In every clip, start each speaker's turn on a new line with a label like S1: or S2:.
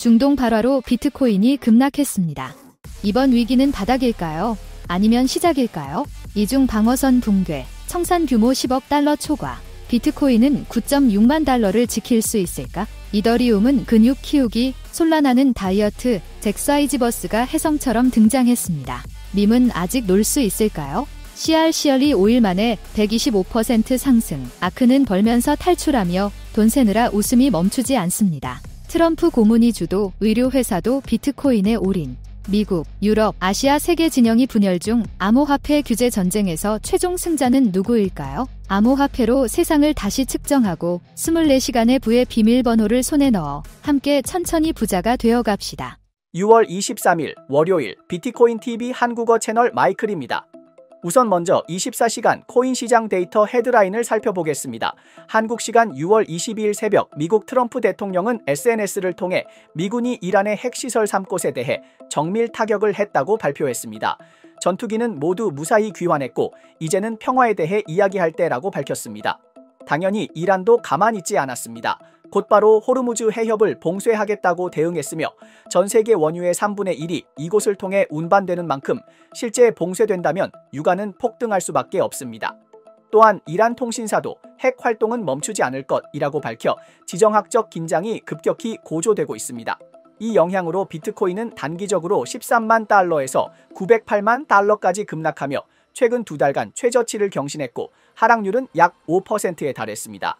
S1: 중동 발화로 비트코인이 급락했습니다. 이번 위기는 바닥일까요? 아니면 시작일까요? 이중 방어선 붕괴, 청산 규모 10억 달러 초과. 비트코인은 9.6만 달러를 지킬 수 있을까? 이더리움은 근육 키우기, 솔라나는 다이어트, 잭 사이지버스가 혜성처럼 등장했습니다. 밈은 아직 놀 수 있을까요? CRCL이 5일 만에 125% 상승, 아크는 벌면서 탈출하며 돈 세느라 웃음이 멈추지 않습니다. 트럼프 고문이 주도, 의료회사도 비트코인에 올인. 미국, 유럽, 아시아 세계 진영이 분열 중 암호화폐 규제 전쟁에서 최종 승자는 누구일까요? 암호화폐로 세상을 다시 측정하고 24시간의 부의 비밀번호를 손에 넣어 함께 천천히 부자가 되어갑시다.
S2: 6월 23일 월요일 비트코인 TV 한국어 채널 마이클입니다. 우선 먼저 24시간 코인 시장 데이터 헤드라인을 살펴보겠습니다. 한국 시간 6월 22일 새벽 미국 트럼프 대통령은 SNS를 통해 미군이 이란의 핵시설 3곳에 대해 정밀 타격을 했다고 발표했습니다. 전투기는 모두 무사히 귀환했고 이제는 평화에 대해 이야기할 때라고 밝혔습니다. 당연히 이란도 가만히 있지 않았습니다. 곧바로 호르무즈 해협을 봉쇄하겠다고 대응했으며 전 세계 원유의 3분의 1이 이곳을 통해 운반되는 만큼 실제 봉쇄된다면 유가는 폭등할 수밖에 없습니다. 또한 이란 통신사도 핵 활동은 멈추지 않을 것이라고 밝혀 지정학적 긴장이 급격히 고조되고 있습니다. 이 영향으로 비트코인은 단기적으로 13만 달러에서 908만 달러까지 급락하며 최근 2달간 최저치를 경신했고 하락률은 약 5%에 달했습니다.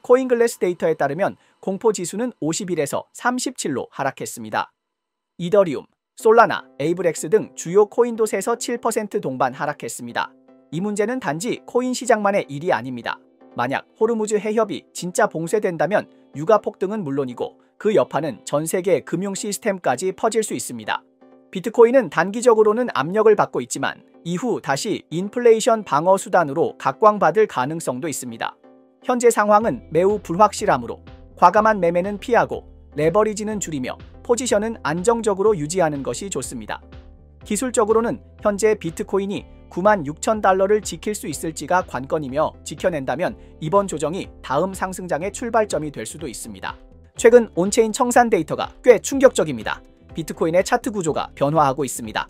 S2: 코인글래스 데이터에 따르면 공포지수는 51에서 37로 하락했습니다. 이더리움, 솔라나, 에이블엑스 등 주요 코인도세에서 7% 동반 하락했습니다. 이 문제는 단지 코인 시장만의 일이 아닙니다. 만약 호르무즈 해협이 진짜 봉쇄된다면 유가 폭등은 물론이고 그 여파는 전 세계 금융 시스템까지 퍼질 수 있습니다. 비트코인은 단기적으로는 압력을 받고 있지만 이후 다시 인플레이션 방어 수단으로 각광받을 가능성도 있습니다. 현재 상황은 매우 불확실하므로 과감한 매매는 피하고 레버리지는 줄이며 포지션은 안정적으로 유지하는 것이 좋습니다. 기술적으로는 현재 비트코인이 96,000달러를 지킬 수 있을지가 관건이며 지켜낸다면 이번 조정이 다음 상승장의 출발점이 될 수도 있습니다. 최근 온체인 청산 데이터가 꽤 충격적입니다. 비트코인의 차트 구조가 변화하고 있습니다.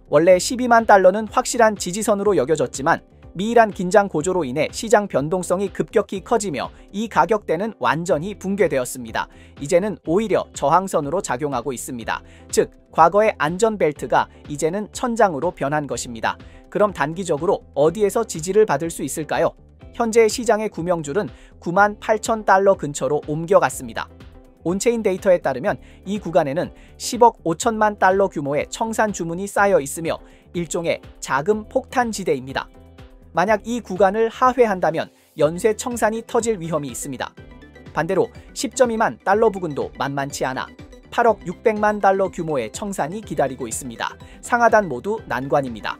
S2: 원래 12만 달러는 확실한 지지선으로 여겨졌지만 미이란 긴장 고조로 인해 시장 변동성이 급격히 커지며 이 가격대는 완전히 붕괴되었습니다. 이제는 오히려 저항선으로 작용하고 있습니다. 즉, 과거의 안전벨트가 이제는 천장으로 변한 것입니다. 그럼 단기적으로 어디에서 지지를 받을 수 있을까요? 현재 시장의 구명줄은 98,000달러 근처로 옮겨갔습니다. 온체인 데이터에 따르면 이 구간에는 10억 5천만 달러 규모의 청산 주문이 쌓여 있으며 일종의 자금 폭탄 지대입니다. 만약 이 구간을 하회한다면 연쇄 청산이 터질 위험이 있습니다. 반대로 10.2만 달러 부근도 만만치 않아 8억 600만 달러 규모의 청산이 기다리고 있습니다. 상하단 모두 난관입니다.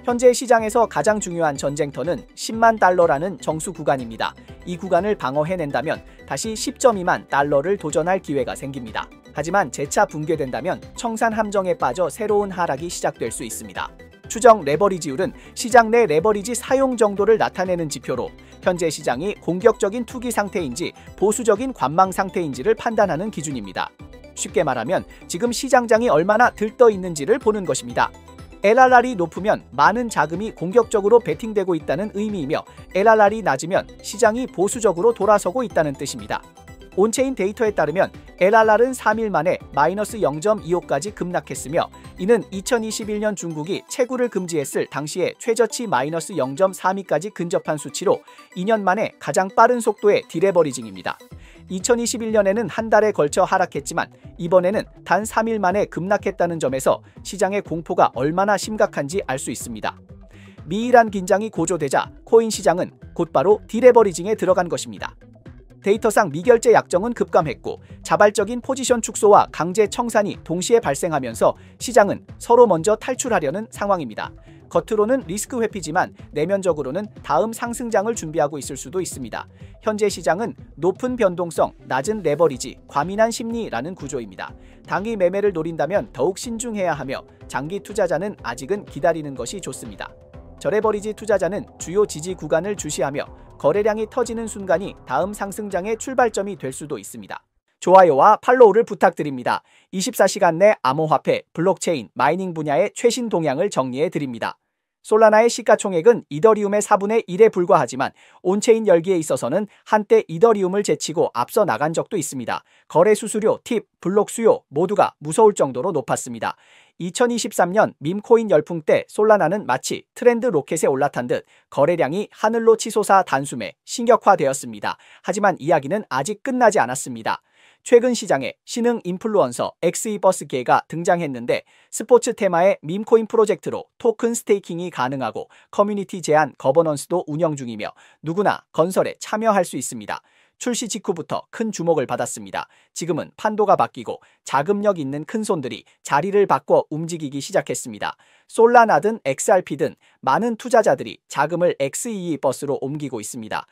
S2: 현재 시장에서 가장 중요한 전쟁터는 10만 달러라는 정수 구간입니다. 이 구간을 방어해낸다면 다시 10.2만 달러를 도전할 기회가 생깁니다. 하지만 재차 붕괴된다면 청산 함정에 빠져 새로운 하락이 시작될 수 있습니다. 추정 레버리지율은 시장 내 레버리지 사용 정도를 나타내는 지표로 현재 시장이 공격적인 투기 상태인지 보수적인 관망 상태인지를 판단하는 기준입니다. 쉽게 말하면 지금 시장장이 얼마나 들떠 있는지를 보는 것입니다. LRR이 높으면 많은 자금이 공격적으로 베팅되고 있다는 의미이며 LRR이 낮으면 시장이 보수적으로 돌아서고 있다는 뜻입니다. 온체인 데이터에 따르면 LRR은 3일 만에 마이너스 0.25까지 급락했으며 이는 2021년 중국이 채굴을 금지했을 당시의 최저치 마이너스 0.32까지 근접한 수치로 2년 만에 가장 빠른 속도의 디레버리징입니다. 2021년에는 한 달에 걸쳐 하락했지만 이번에는 단 3일 만에 급락했다는 점에서 시장의 공포가 얼마나 심각한지 알 수 있습니다. 미이란 긴장이 고조되자 코인 시장은 곧바로 디레버리징에 들어간 것입니다. 데이터상 미결제 약정은 급감했고 자발적인 포지션 축소와 강제 청산이 동시에 발생하면서 시장은 서로 먼저 탈출하려는 상황입니다. 겉으로는 리스크 회피지만 내면적으로는 다음 상승장을 준비하고 있을 수도 있습니다. 현재 시장은 높은 변동성, 낮은 레버리지, 과민한 심리라는 구조입니다. 단기 매매를 노린다면 더욱 신중해야 하며 장기 투자자는 아직은 기다리는 것이 좋습니다. 저레버리지 투자자는 주요 지지 구간을 주시하며 거래량이 터지는 순간이 다음 상승장의 출발점이 될 수도 있습니다. 좋아요와 팔로우를 부탁드립니다. 24시간 내 암호화폐, 블록체인, 마이닝 분야의 최신 동향을 정리해 드립니다. 솔라나의 시가총액은 이더리움의 4분의 1에 불과하지만 온체인 열기에 있어서는 한때 이더리움을 제치고 앞서 나간 적도 있습니다. 거래 수수료, 팁, 블록 수요 모두가 무서울 정도로 높았습니다. 2023년 밈코인 열풍 때 솔라나는 마치 트렌드 로켓에 올라탄 듯 거래량이 하늘로 치솟아 단숨에 신격화되었습니다. 하지만 이야기는 아직 끝나지 않았습니다. 최근 시장에 신흥 인플루언서 엑스이버스계가 등장했는데 스포츠 테마의 밈코인 프로젝트로 토큰 스테이킹이 가능하고 커뮤니티 제한 거버넌스도 운영 중이며 누구나 건설에 참여할 수 있습니다. 출시 직후부터 큰 주목을 받았습니다. 지금은 판도가 바뀌고 자금력 있는 큰손들이 자리를 바꿔 움직이기 시작했습니다. 솔라나든 XRP든 많은 투자자들이 자금을 XE버스로 옮기고 있습니다.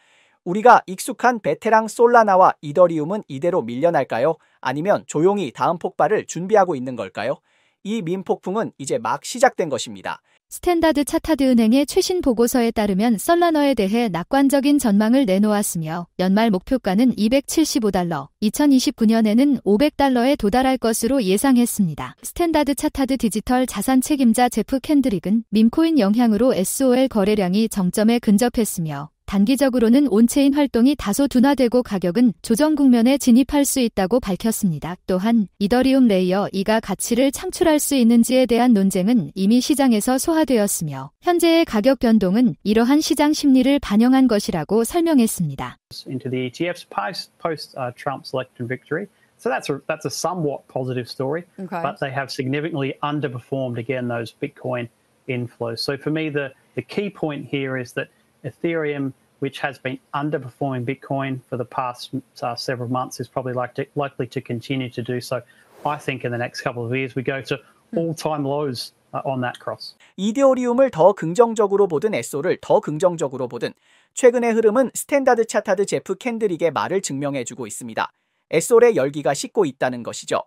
S2: 우리가 익숙한 베테랑 솔라나와 이더리움은 이대로 밀려날까요? 아니면 조용히 다음 폭발을 준비하고 있는 걸까요? 이 밈 폭풍은 이제 막 시작된 것입니다.
S1: 스탠다드 차타드 은행의 최신 보고서에 따르면 솔라나에 대해 낙관적인 전망을 내놓았으며 연말 목표가는 $275, 2029년에는 $500에 도달할 것으로 예상했습니다. 스탠다드 차타드 디지털 자산 책임자 제프 캔드릭은 밈코인 영향으로 SOL 거래량이 정점에 근접했으며 단기적으로는 온체인 활동이 다소 둔화되고 가격은 조정 국면에 진입할 수 있다고 밝혔습니다. 또한 이더리움 레이어 2가 가치를 창출할 수 있는지에 대한 논쟁은 이미 시장에서 소화되었으며 현재의 가격 변동은 이러한 시장 심리를 반영한 것이라고 설명했습니다.
S3: Into the ETFs post Trump's election victory. So that's a somewhat positive story, but they have significantly underperformed again those Bitcoin inflows. So for me, the key point here is that Ethereum, which has been underperforming Bitcoin for the past several months, is probably likely to continue to do so. I think in the next couple of years we go to all-time lows on that cross.
S2: 이더리움을 더 긍정적으로 보든 SO를 더 긍정적으로 보든 최근의 흐름은 스탠다드 차타드 제프 캔드릭의 말을 증명해주고 있습니다. SO의 열기가 식고 있다는 것이죠.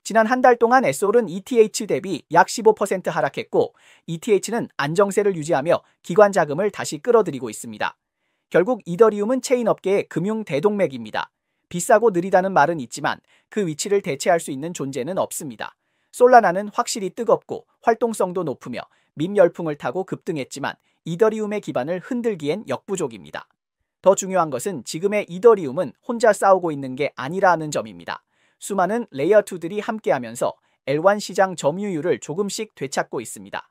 S2: 지난 한 달 동안 SO는 ETH 대비 약 15% 하락했고 ETH는 안정세를 유지하며 기관 자금을 다시 끌어들이고 있습니다. 결국 이더리움은 체인 업계의 금융 대동맥입니다. 비싸고 느리다는 말은 있지만 그 위치를 대체할 수 있는 존재는 없습니다. 솔라나는 확실히 뜨겁고 활동성도 높으며 밈 열풍을 타고 급등했지만 이더리움의 기반을 흔들기엔 역부족입니다. 더 중요한 것은 지금의 이더리움은 혼자 싸우고 있는 게 아니라는 점입니다. 수많은 레이어2들이 함께하면서 L1 시장 점유율을 조금씩 되찾고 있습니다.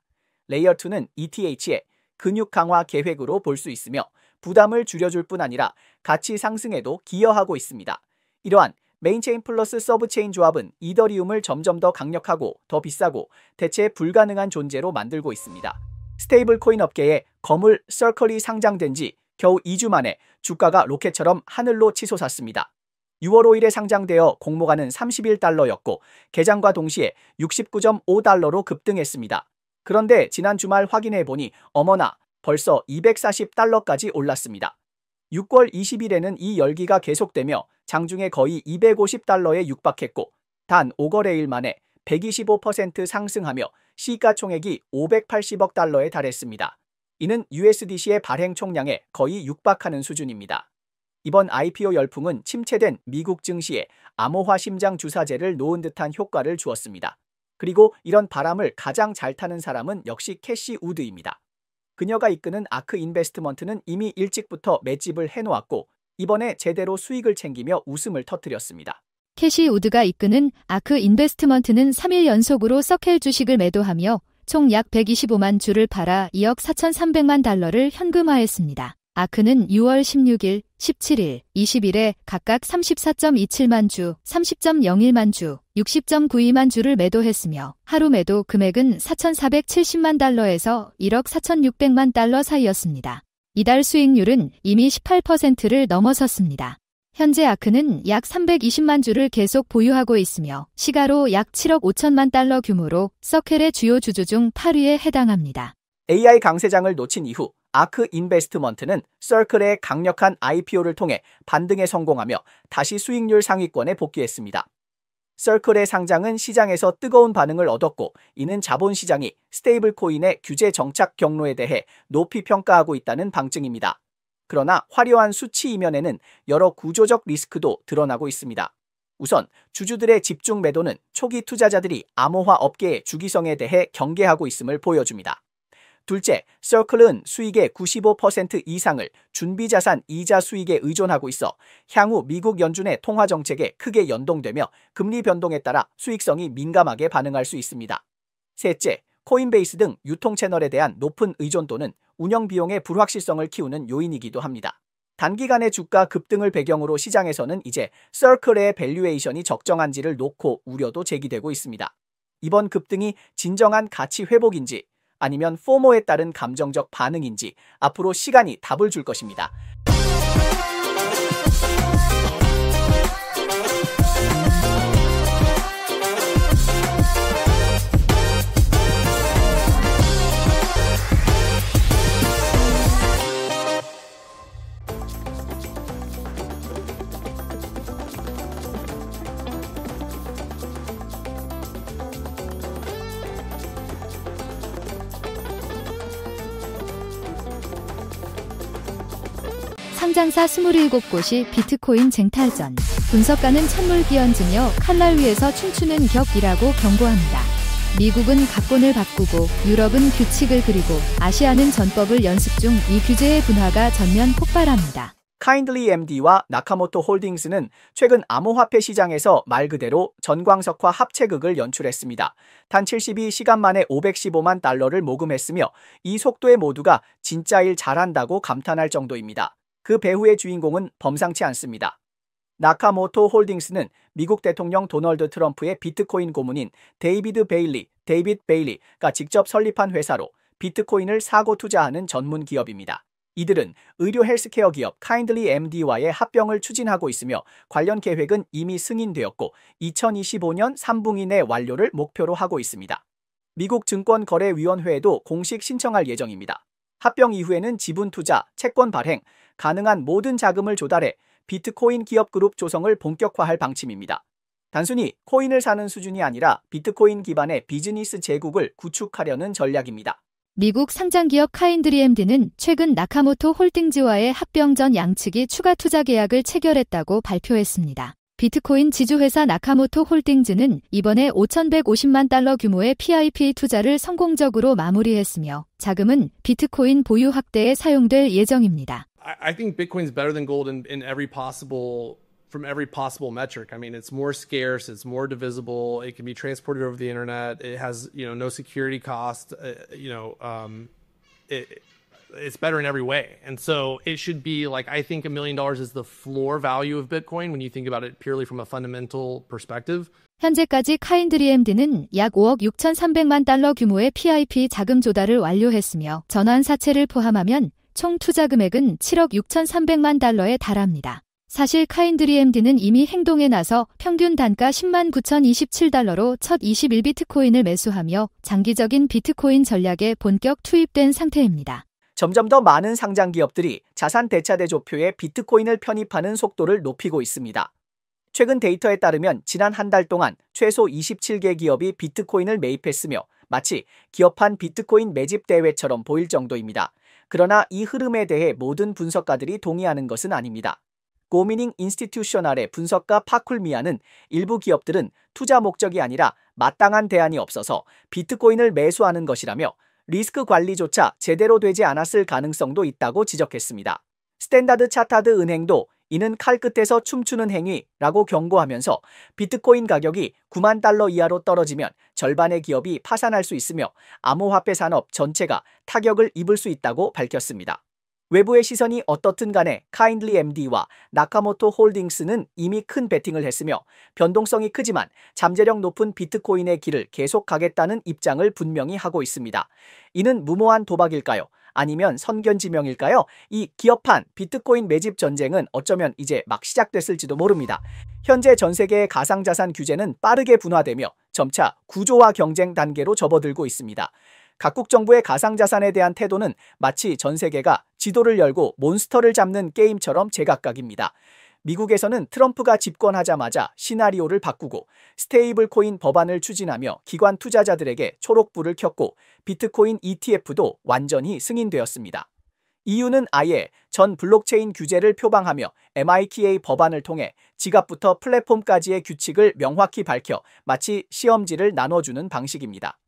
S2: 레이어2는 ETH의 근육 강화 계획으로 볼 수 있으며 부담을 줄여줄 뿐 아니라 가치 상승에도 기여하고 있습니다. 이러한 메인체인 플러스 서브체인 조합은 이더리움을 점점 더 강력하고 더 비싸고 대체 불가능한 존재로 만들고 있습니다. 스테이블 코인 업계에 거물 서클이 상장된 지 겨우 2주 만에 주가가 로켓처럼 하늘로 치솟았습니다. 6월 5일에 상장되어 공모가는 $31였고 개장과 동시에 $69.5로 급등했습니다. 그런데 지난 주말 확인해보니 어머나 벌써 $240까지 올랐습니다. 6월 20일에는 이 열기가 계속되며 장중에 거의 $250에 육박했고 단 5거래일 만에 125% 상승하며 시가총액이 $580에 달했습니다. 이는 USDC의 발행 총량에 거의 육박하는 수준입니다. 이번 IPO 열풍은 침체된 미국 증시에 암호화 심장 주사제를 놓은 듯한 효과를 주었습니다. 그리고 이런 바람을 가장 잘 타는 사람은 역시 캐시 우드입니다. 그녀가 이끄는 아크 인베스트먼트는 이미 일찍부터 맷집을 해놓았고 이번에 제대로 수익을 챙기며 웃음을 터뜨렸습니다.
S1: 캐시 우드가 이끄는 아크 인베스트먼트는 3일 연속으로 서켈 주식을 매도하며 총 약 125만 주를 팔아 2억 4,300만 달러를 현금화했습니다. 아크는 6월 16일, 17일, 20일에 각각 34.27만 주, 30.01만 주, 60.92만 주를 매도했으며 하루 매도 금액은 4,470만 달러에서 1억 4,600만 달러 사이였습니다. 이달 수익률은 이미 18%를 넘어섰습니다. 현재 아크는 약 320만 주를 계속 보유하고 있으며 시가로 약 7억 5천만 달러 규모로 서켈의 주요 주주 중 8위에 해당합니다.
S2: AI 강세장을 놓친 이후 아크 인베스트먼트는 서클의 강력한 IPO를 통해 반등에 성공하며 다시 수익률 상위권에 복귀했습니다. 서클의 상장은 시장에서 뜨거운 반응을 얻었고 이는 자본시장이 스테이블 코인의 규제 정착 경로에 대해 높이 평가하고 있다는 방증입니다. 그러나 화려한 수치 이면에는 여러 구조적 리스크도 드러나고 있습니다. 우선 주주들의 집중 매도는 초기 투자자들이 암호화 업계의 주기성에 대해 경계하고 있음을 보여줍니다. 둘째, Circle은 수익의 95% 이상을 준비자산 이자 수익에 의존하고 있어 향후 미국 연준의 통화 정책에 크게 연동되며 금리 변동에 따라 수익성이 민감하게 반응할 수 있습니다. 셋째, 코인베이스 등 유통 채널에 대한 높은 의존도는 운영 비용의 불확실성을 키우는 요인이기도 합니다. 단기간의 주가 급등을 배경으로 시장에서는 이제 Circle의 밸류에이션이 적정한지를 놓고 우려도 제기되고 있습니다. 이번 급등이 진정한 가치 회복인지 아니면 포모에 따른 감정적 반응인지 앞으로 시간이 답을 줄 것입니다.
S1: 상장사 27곳이 비트코인 쟁탈전. 분석가는 찬물 끼얹으며 칼날 위에서 춤추는 격이라고 경고합니다. 미국은 각본을 바꾸고 유럽은 규칙을 그리고 아시아는 전법을 연습 중 이 규제의 분화가 전면 폭발합니다.
S2: 카인들리 MD와 나카모토 홀딩스는 최근 암호화폐 시장에서 말 그대로 전광석화 합체극을 연출했습니다. 단 72시간 만에 515만 달러를 모금했으며 이 속도에 모두가 진짜 일 잘한다고 감탄할 정도입니다. 그 배후의 주인공은 범상치 않습니다. 나카모토 홀딩스는 미국 대통령 도널드 트럼프의 비트코인 고문인 데이비드 베일리가 직접 설립한 회사로 비트코인을 사고 투자하는 전문 기업입니다. 이들은 의료 헬스케어 기업 카인들리 MD와의 합병을 추진하고 있으며 관련 계획은 이미 승인되었고 2025년 3분기 내 완료를 목표로 하고 있습니다. 미국 증권거래위원회에도 공식 신청할 예정입니다. 합병 이후에는 지분 투자, 채권 발행, 가능한 모든 자금을 조달해 비트코인 기업 그룹 조성을 본격화할 방침입니다. 단순히 코인을 사는 수준이 아니라 비트코인 기반의 비즈니스 제국을 구축하려는 전략입니다.
S1: 미국 상장기업 카인들리 MD는 최근 나카모토 홀딩즈와의 합병 전 양측이 추가 투자 계약을 체결했다고 발표했습니다. 비트코인 지주회사 나카모토 홀딩즈는 이번에 5,150만 달러 규모의 PIP 투자를 성공적으로 마무리했으며 자금은 비트코인 보유 확대에 사용될 예정입니다.
S4: I think Bitcoin's better than gold in from every possible metric. I mean, it's more scarce, it's more divisible, it can be transported over the internet, it has, no security cost, it's better in every way. And so it should be like, I think $1 million is the floor value of Bitcoin when you think about it purely from a fundamental perspective.
S1: 현재까지 카인들리 MD는 약 5억 6,300만 달러 규모의 PIP 자금 조달을 완료했으며 전환 사채를 포함하면 총 투자 금액은 7억 6,300만 달러에 달합니다. 사실 카인들리 MD는 이미 행동에 나서 평균 단가 10만 9,027달러로 첫 21비트코인을 매수하며 장기적인 비트코인 전략에 본격 투입된 상태입니다.
S2: 점점 더 많은 상장 기업들이 자산 대차대조표에 비트코인을 편입하는 속도를 높이고 있습니다. 최근 데이터에 따르면 지난 한 달 동안 최소 27개 기업이 비트코인을 매입했으며 마치 기업한 비트코인 매집 대회처럼 보일 정도입니다. 그러나 이 흐름에 대해 모든 분석가들이 동의하는 것은 아닙니다. 고미닝 인스티튜셔널의 분석가 파쿨미아는 일부 기업들은 투자 목적이 아니라 마땅한 대안이 없어서 비트코인을 매수하는 것이라며 리스크 관리조차 제대로 되지 않았을 가능성도 있다고 지적했습니다. 스탠다드 차타드 은행도 이는 칼 끝에서 춤추는 행위라고 경고하면서 비트코인 가격이 9만 달러 이하로 떨어지면 절반의 기업이 파산할 수 있으며 암호화폐 산업 전체가 타격을 입을 수 있다고 밝혔습니다. 외부의 시선이 어떻든 간에 카인들리 MD와 나카모토 홀딩스는 이미 큰 베팅을 했으며 변동성이 크지만 잠재력 높은 비트코인의 길을 계속 가겠다는 입장을 분명히 하고 있습니다. 이는 무모한 도박일까요? 아니면 선견지명일까요? 이 기업한 비트코인 매집 전쟁은 어쩌면 이제 막 시작됐을지도 모릅니다. 현재 전 세계의 가상자산 규제는 빠르게 분화되며 점차 구조화 경쟁 단계로 접어들고 있습니다. 각국 정부의 가상자산에 대한 태도는 마치 전 세계가 지도를 열고 몬스터를 잡는 게임처럼 제각각입니다. 미국에서는 트럼프가 집권하자마자 시나리오를 바꾸고 스테이블 코인 법안을 추진하며 기관 투자자들에게 초록불을 켰고 비트코인 ETF도 완전히 승인되었습니다. EU는 아예 전 블록체인 규제를 표방하며 MiCA 법안을 통해 지갑부터 플랫폼까지의 규칙을 명확히 밝혀 마치 시험지를 나눠주는 방식입니다.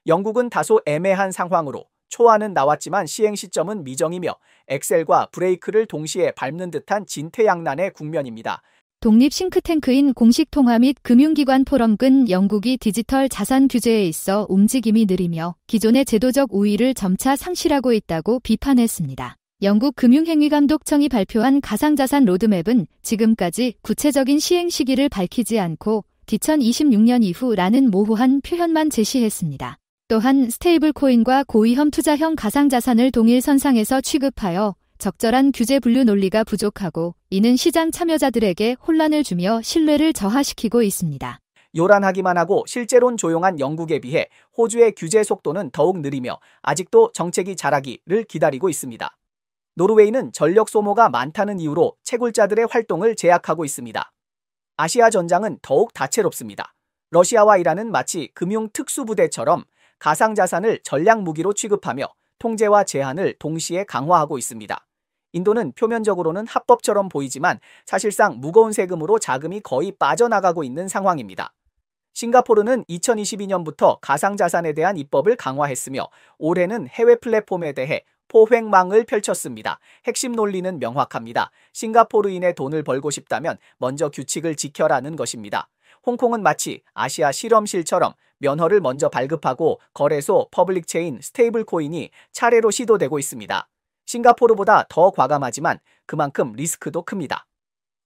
S2: 영국은 다소 애매한 상황으로 초안은 나왔지만 시행 시점은 미정이며 엑셀과 브레이크를 동시에 밟는 듯한 진퇴양난의 국면입니다.
S1: 독립 싱크탱크인 공식통화 및 금융기관 포럼은 영국이 디지털 자산 규제에 있어 움직임이 느리며 기존의 제도적 우위를 점차 상실하고 있다고 비판했습니다. 영국 금융행위감독청이 발표한 가상자산 로드맵은 지금까지 구체적인 시행 시기를 밝히지 않고 2026년 이후라는 모호한 표현만 제시했습니다. 또한 스테이블 코인과 고위험 투자형 가상자산을 동일 선상에서 취급하여 적절한 규제 분류 논리가 부족하고 이는 시장 참여자들에게 혼란을 주며 신뢰를 저하시키고 있습니다.
S2: 요란하기만 하고 실제론 조용한 영국에 비해 호주의 규제 속도는 더욱 느리며 아직도 정책이 자라기를 기다리고 있습니다. 노르웨이는 전력 소모가 많다는 이유로 채굴자들의 활동을 제약하고 있습니다. 아시아 전장은 더욱 다채롭습니다. 러시아와 이란은 마치 금융 특수부대처럼 가상자산을 전략 무기로 취급하며 통제와 제한을 동시에 강화하고 있습니다. 인도는 표면적으로는 합법처럼 보이지만 사실상 무거운 세금으로 자금이 거의 빠져나가고 있는 상황입니다. 싱가포르는 2022년부터 가상자산에 대한 입법을 강화했으며 올해는 해외 플랫폼에 대해 포획망을 펼쳤습니다. 핵심 논리는 명확합니다. 싱가포르인의 돈을 벌고 싶다면 먼저 규칙을 지켜라는 것입니다. 홍콩은 마치 아시아 실험실처럼 면허를 먼저 발급하고 거래소, 퍼블릭체인, 스테이블 코인이 차례로 시도되고 있습니다. 싱가포르보다 더 과감하지만 그만큼 리스크도 큽니다.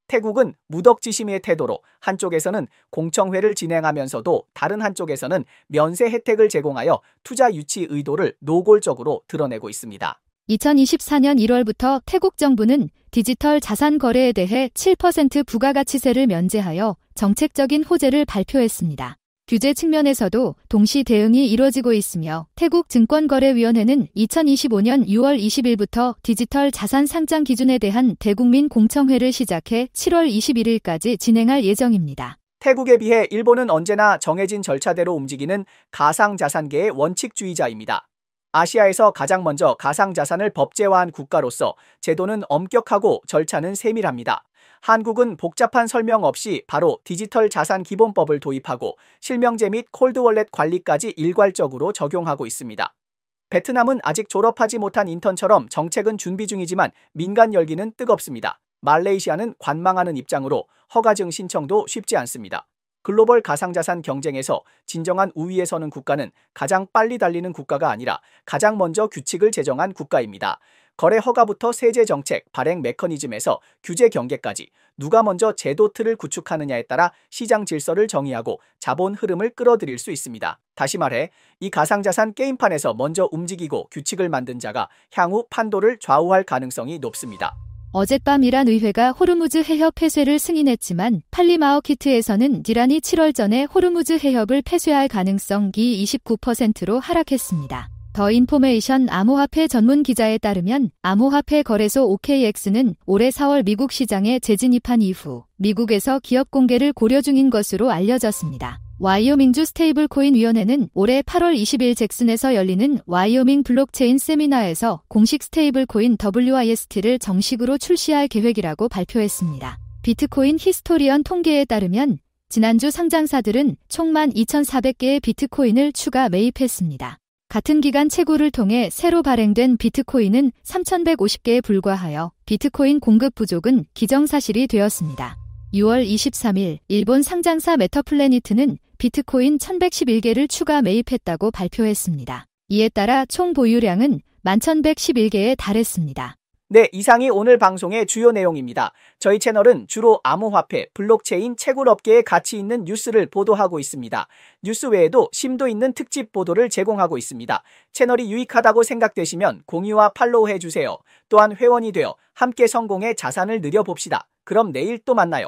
S2: 태국은 무덕지심의 태도로 한쪽에서는 공청회를 진행하면서도 다른 한쪽에서는 면세 혜택을 제공하여 투자 유치 의도를 노골적으로 드러내고 있습니다.
S1: 2024년 1월부터 태국 정부는 디지털 자산 거래에 대해 7% 부가가치세를 면제하여 정책적인 호재를 발표했습니다. 규제 측면에서도 동시 대응이 이뤄지고 있으며 태국 증권거래위원회는 2025년 6월 20일부터 디지털 자산 상장 기준에 대한 대국민 공청회를 시작해 7월 21일까지 진행할 예정입니다.
S2: 태국에 비해 일본은 언제나 정해진 절차대로 움직이는 가상자산계의 원칙주의자입니다. 아시아에서 가장 먼저 가상자산을 법제화한 국가로서 제도는 엄격하고 절차는 세밀합니다. 한국은 복잡한 설명 없이 바로 디지털 자산 기본법을 도입하고 실명제 및 콜드월렛 관리까지 일괄적으로 적용하고 있습니다. 베트남은 아직 졸업하지 못한 인턴처럼 정책은 준비 중이지만 민간 열기는 뜨겁습니다. 말레이시아는 관망하는 입장으로 허가증 신청도 쉽지 않습니다. 글로벌 가상자산 경쟁에서 진정한 우위에 서는 국가는 가장 빨리 달리는 국가가 아니라 가장 먼저 규칙을 제정한 국가입니다. 거래 허가부터 세제 정책, 발행 메커니즘에서 규제 경계까지 누가 먼저 제도 틀을 구축하느냐에 따라 시장 질서를 정의하고 자본 흐름을 끌어들일 수 있습니다. 다시 말해 이 가상자산 게임판에서 먼저 움직이고 규칙을 만든 자가 향후 판도를 좌우할 가능성이 높습니다.
S1: 어젯밤 이란 의회가 호르무즈 해협 폐쇄를 승인했지만 팔리마어키트에서는 이란이 7월 전에 호르무즈 해협을 폐쇄할 가능성이 29%로 하락했습니다. 더 인포메이션 암호화폐 전문 기자에 따르면 암호화폐 거래소 OKX는 올해 4월 미국 시장에 재진입한 이후 미국에서 기업 공개를 고려 중인 것으로 알려졌습니다. 와이오밍주 스테이블코인 위원회는 올해 8월 20일 잭슨에서 열리는 와이오밍 블록체인 세미나에서 공식 스테이블코인 WIST를 정식으로 출시할 계획이라고 발표했습니다. 비트코인 히스토리언 통계에 따르면 지난주 상장사들은 총 12,400개의 비트코인을 추가 매입했습니다. 같은 기간 채굴을 통해 새로 발행된 비트코인은 3,150개에 불과하여 비트코인 공급 부족은 기정사실이 되었습니다. 6월 23일 일본 상장사 메터플래니트는 비트코인 1,111개를 추가 매입했다고 발표했습니다. 이에 따라 총 보유량은 11,111개에 달했습니다.
S2: 네, 이상이 오늘 방송의 주요 내용입니다. 저희 채널은 주로 암호화폐, 블록체인, 채굴업계에 가치 있는 뉴스를 보도하고 있습니다. 뉴스 외에도 심도 있는 특집 보도를 제공하고 있습니다. 채널이 유익하다고 생각되시면 공유와 팔로우 해주세요. 또한 회원이 되어 함께 성공의 자산을 늘려봅시다. 그럼 내일 또 만나요.